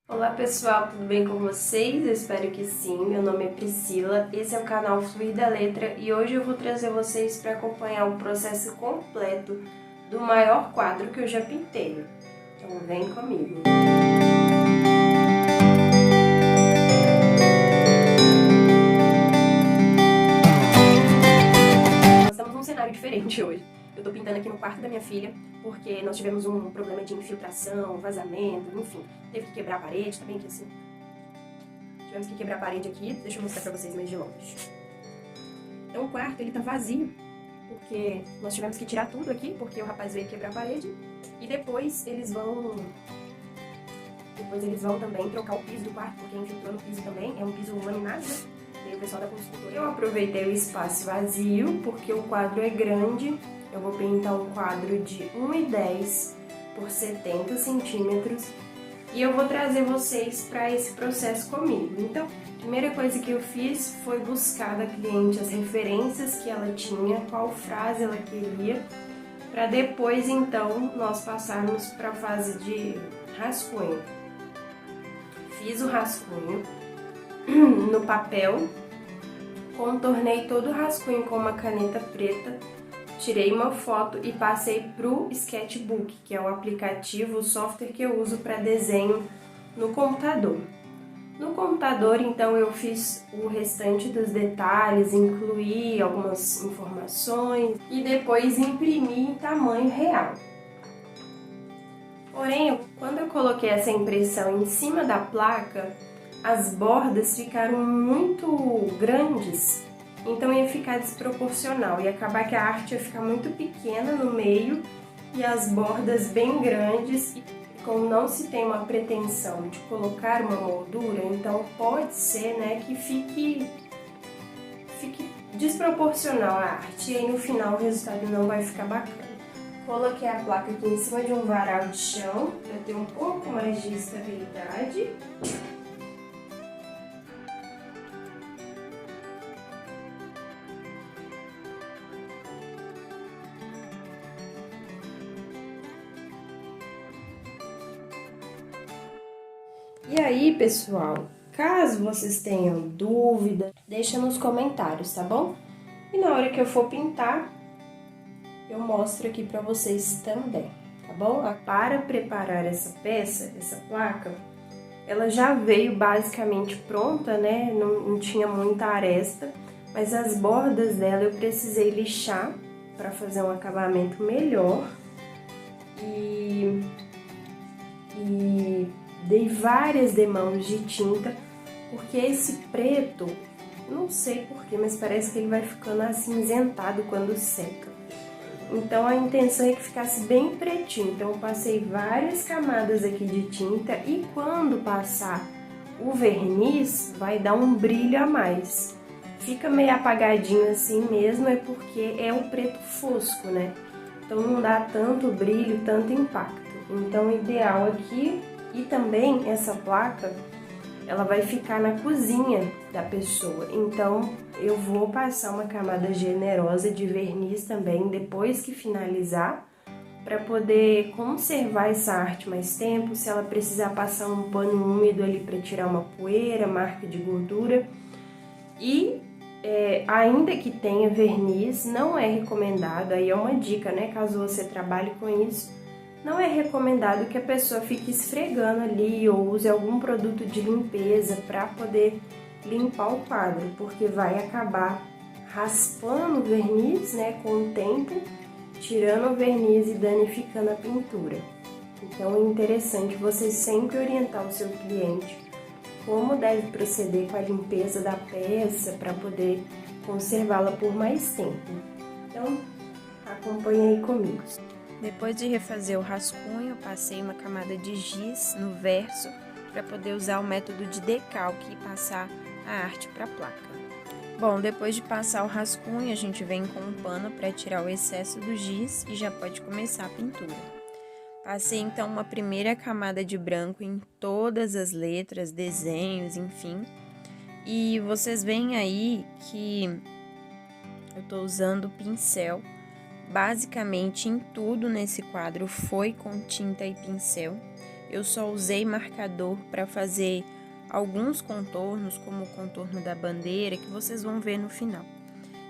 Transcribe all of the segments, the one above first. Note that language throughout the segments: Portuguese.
Olá pessoal, tudo bem com vocês? Eu espero que sim. Meu nome é Priscila, esse é o canal Fluir da Letra e hoje eu vou trazer vocês para acompanhar o processo completo do maior quadro que eu já pintei. Então vem comigo! Nós estamos num cenário diferente hoje. Eu tô pintando aqui no quarto da minha filha, porque nós tivemos um problema de infiltração, vazamento, enfim. Teve que quebrar a parede, tá bem que assim. Tivemos que quebrar a parede aqui, deixa eu mostrar pra vocês mais de longe. Então o quarto, ele tá vazio, porque nós tivemos que tirar tudo aqui, porque o rapaz veio quebrar a parede. E depois eles vão também trocar o piso do quarto, porque infiltrou no piso também, é um piso laminado, né? E aí o pessoal da construtora. Eu aproveitei o espaço vazio, porque o quadro é grande. Eu vou pintar um quadro de 1,10 por 70 centímetros. E eu vou trazer vocês para esse processo comigo. Então, a primeira coisa que eu fiz foi buscar da cliente as referências que ela tinha, qual frase ela queria, para depois, então, nós passarmos para a fase de rascunho. Fiz o rascunho no papel, contornei todo o rascunho com uma caneta preta, tirei uma foto e passei pro Sketchbook, que é o aplicativo, o software que eu uso para desenho no computador. No computador, então, eu fiz o restante dos detalhes, incluí algumas informações e depois imprimi em tamanho real. Porém, quando eu coloquei essa impressão em cima da placa, as bordas ficaram muito grandes, então ia ficar desproporcional, ia acabar que a arte ia ficar muito pequena no meio e as bordas bem grandes. E como não se tem uma pretensão de colocar uma moldura, então pode ser, né, que fique desproporcional a arte e aí no final o resultado não vai ficar bacana. Coloquei a placa aqui em cima de um varal de chão para ter um pouco mais de estabilidade. E aí, pessoal, caso vocês tenham dúvida, deixa nos comentários, tá bom? E na hora que eu for pintar, eu mostro aqui pra vocês também, tá bom? Para preparar essa peça, essa placa, ela já veio basicamente pronta, né? Não tinha muita aresta, mas as bordas dela eu precisei lixar para fazer um acabamento melhor. E dei várias demãos de tinta, porque esse preto, não sei porquê, mas parece que ele vai ficando acinzentado quando seca. Então a intenção é que ficasse bem pretinho, então eu passei várias camadas aqui de tinta e quando passar o verniz vai dar um brilho a mais. Fica meio apagadinho assim mesmo, é porque é um preto fosco, né? Então não dá tanto brilho, tanto impacto. Então o ideal aqui, e também essa placa, ela vai ficar na cozinha da pessoa, então eu vou passar uma camada generosa de verniz também depois que finalizar, para poder conservar essa arte mais tempo, se ela precisar passar um pano úmido ali para tirar uma poeira, marca de gordura. E ainda que tenha verniz, não é recomendado, aí é uma dica, né, caso você trabalhe com isso, não é recomendado que a pessoa fique esfregando ali ou use algum produto de limpeza para poder limpar o quadro, porque vai acabar raspando o verniz, né, com o tempo, tirando o verniz e danificando a pintura. Então é interessante você sempre orientar o seu cliente como deve proceder com a limpeza da peça para poder conservá-la por mais tempo. Então, acompanhe aí comigo. Depois de refazer o rascunho, passei uma camada de giz no verso para poder usar o método de decalque e passar a arte para a placa. Bom, depois de passar o rascunho, a gente vem com um pano para tirar o excesso do giz e já pode começar a pintura. Passei então uma primeira camada de branco em todas as letras, desenhos, enfim. E vocês veem aí que eu tô usando pincel. Basicamente em tudo nesse quadro foi com tinta e pincel. eu só usei marcador para fazer alguns contornos, como o contorno da bandeira, que vocês vão ver no final.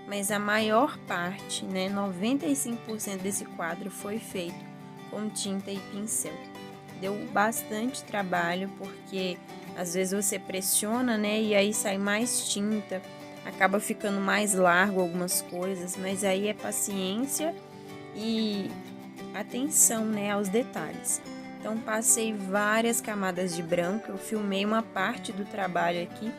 Mas a maior parte, né, 95% desse quadro foi feito com tinta e pincel. Deu bastante trabalho, porque às vezes você pressiona, né, e aí sai mais tinta, acaba ficando mais largo algumas coisas, mas aí é paciência e atenção, né, aos detalhes. Então passei várias camadas de branco, eu filmei uma parte do trabalho aqui,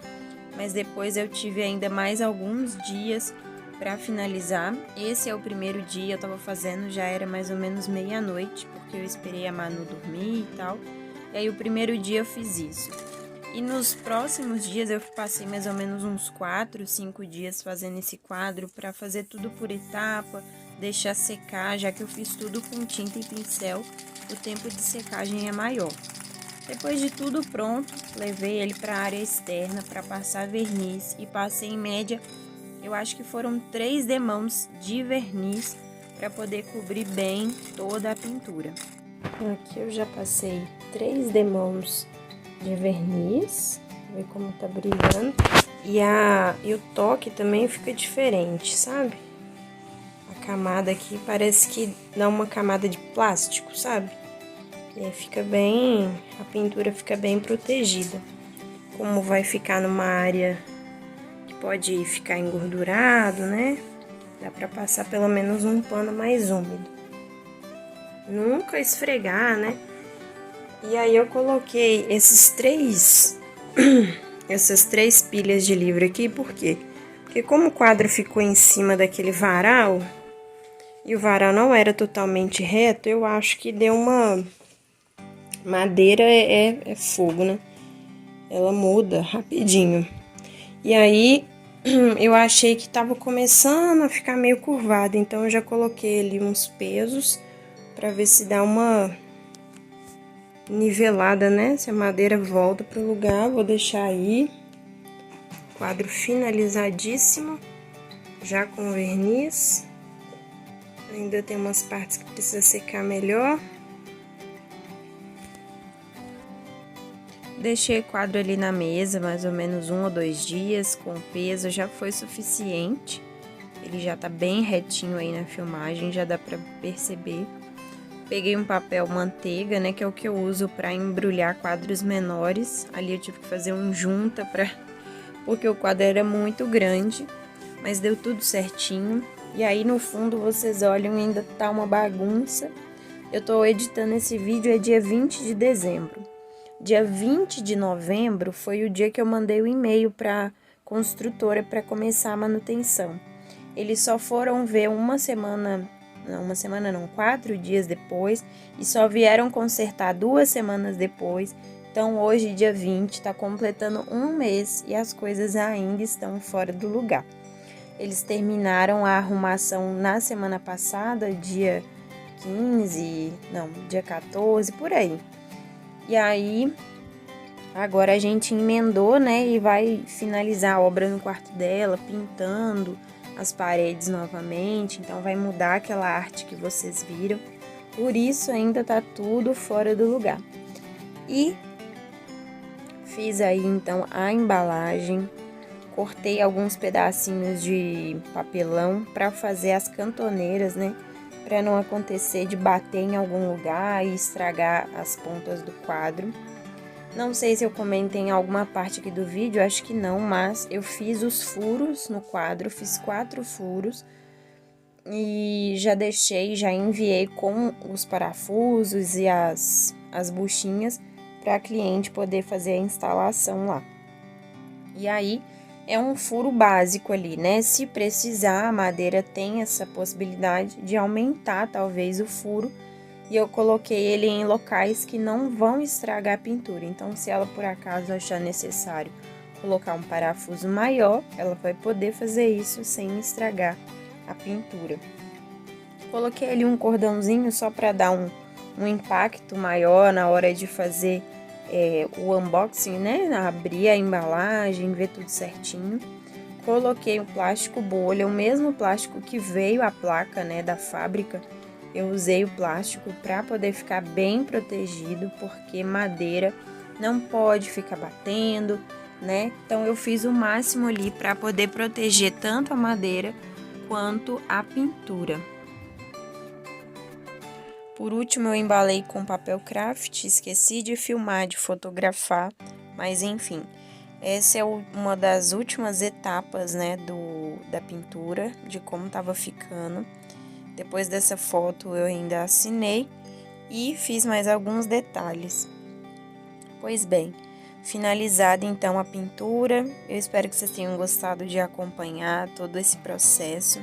mas depois eu tive ainda mais alguns dias para finalizar. Esse é o primeiro dia, eu tava fazendo, já era mais ou menos meia-noite, porque eu esperei a Manu dormir e tal. E aí o primeiro dia eu fiz isso. E nos próximos dias eu passei mais ou menos uns 4, 5 dias fazendo esse quadro para fazer tudo por etapa, deixar secar, já que eu fiz tudo com tinta e pincel, o tempo de secagem é maior. Depois de tudo pronto, levei ele para a área externa para passar verniz e passei em média, eu acho que foram 3 demãos de verniz para poder cobrir bem toda a pintura. Aqui eu já passei 3 demãos de verniz, ver como tá brilhando. E o toque também fica diferente, sabe? A camada aqui parece que dá uma camada de plástico, sabe? E aí fica bem, a pintura fica bem protegida. Como vai ficar numa área que pode ficar engordurado, né? Dá pra passar pelo menos um pano mais úmido. Nunca esfregar, né? E aí eu coloquei essas três pilhas de livro aqui, por quê? Porque como o quadro ficou em cima daquele varal, e o varal não era totalmente reto, eu acho que deu uma... Madeira é fogo, né? Ela muda rapidinho. E aí, eu achei que tava começando a ficar meio curvado, então eu já coloquei ali uns pesos pra ver se dá uma nivelada, né? Se a madeira volta pro lugar, vou deixar aí. Quadro finalizadíssimo, já com verniz. Ainda tem umas partes que precisa secar melhor. Deixei o quadro ali na mesa, mais ou menos 1 ou 2 dias, com peso já foi suficiente. Ele já tá bem retinho aí na filmagem, já dá pra perceber. Peguei um papel manteiga, né, que é o que eu uso pra embrulhar quadros menores. Ali eu tive que fazer um junta porque o quadro era muito grande, mas deu tudo certinho. E aí no fundo vocês olham, ainda tá uma bagunça. Eu tô editando esse vídeo, é dia 20 de dezembro. Dia 20 de novembro foi o dia que eu mandei o e-mail para construtora para começar a manutenção. Eles só foram ver 4 dias depois, e só vieram consertar 2 semanas depois. Então hoje, dia 20, está completando 1 mês e as coisas ainda estão fora do lugar. Eles terminaram a arrumação na semana passada, dia 14, por aí. E aí, agora a gente emendou, né, e vai finalizar a obra no quarto dela, pintando as paredes novamente. Então vai mudar aquela arte que vocês viram. Por isso ainda tá tudo fora do lugar. E fiz aí então a embalagem, cortei alguns pedacinhos de papelão para fazer as cantoneiras, né? Para não acontecer de bater em algum lugar e estragar as pontas do quadro. Não sei se eu comentei em alguma parte aqui do vídeo, acho que não, mas eu fiz os furos no quadro, fiz 4 furos e já enviei com os parafusos e as buchinhas para a cliente poder fazer a instalação lá. E aí, é um furo básico ali, né? Se precisar, a madeira tem essa possibilidade de aumentar, talvez, o furo. E eu coloquei ele em locais que não vão estragar a pintura. Então, se ela, por acaso, achar necessário colocar um parafuso maior, ela vai poder fazer isso sem estragar a pintura. Coloquei ali um cordãozinho só para dar um impacto maior na hora de fazer o unboxing, né? Abrir a embalagem, ver tudo certinho. Coloquei o plástico bolha, o mesmo plástico que veio a placa, né, da fábrica. eu usei o plástico para poder ficar bem protegido, porque madeira não pode ficar batendo, né? Então eu fiz o máximo ali para poder proteger tanto a madeira quanto a pintura. Por último, eu embalei com papel craft, esqueci de filmar, de fotografar, mas enfim, essa é uma das últimas etapas, né, da pintura, de como estava ficando. Depois dessa foto eu ainda assinei e fiz mais alguns detalhes. Pois bem, finalizada então a pintura, eu espero que vocês tenham gostado de acompanhar todo esse processo.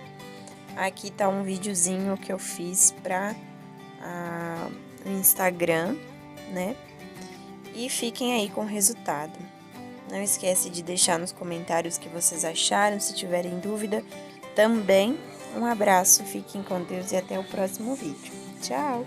Aqui tá um videozinho que eu fiz para o Instagram, né? E fiquem aí com o resultado. Não esquece de deixar nos comentários o que vocês acharam, se tiverem dúvida também. Um abraço, fiquem com Deus e até o próximo vídeo. Tchau!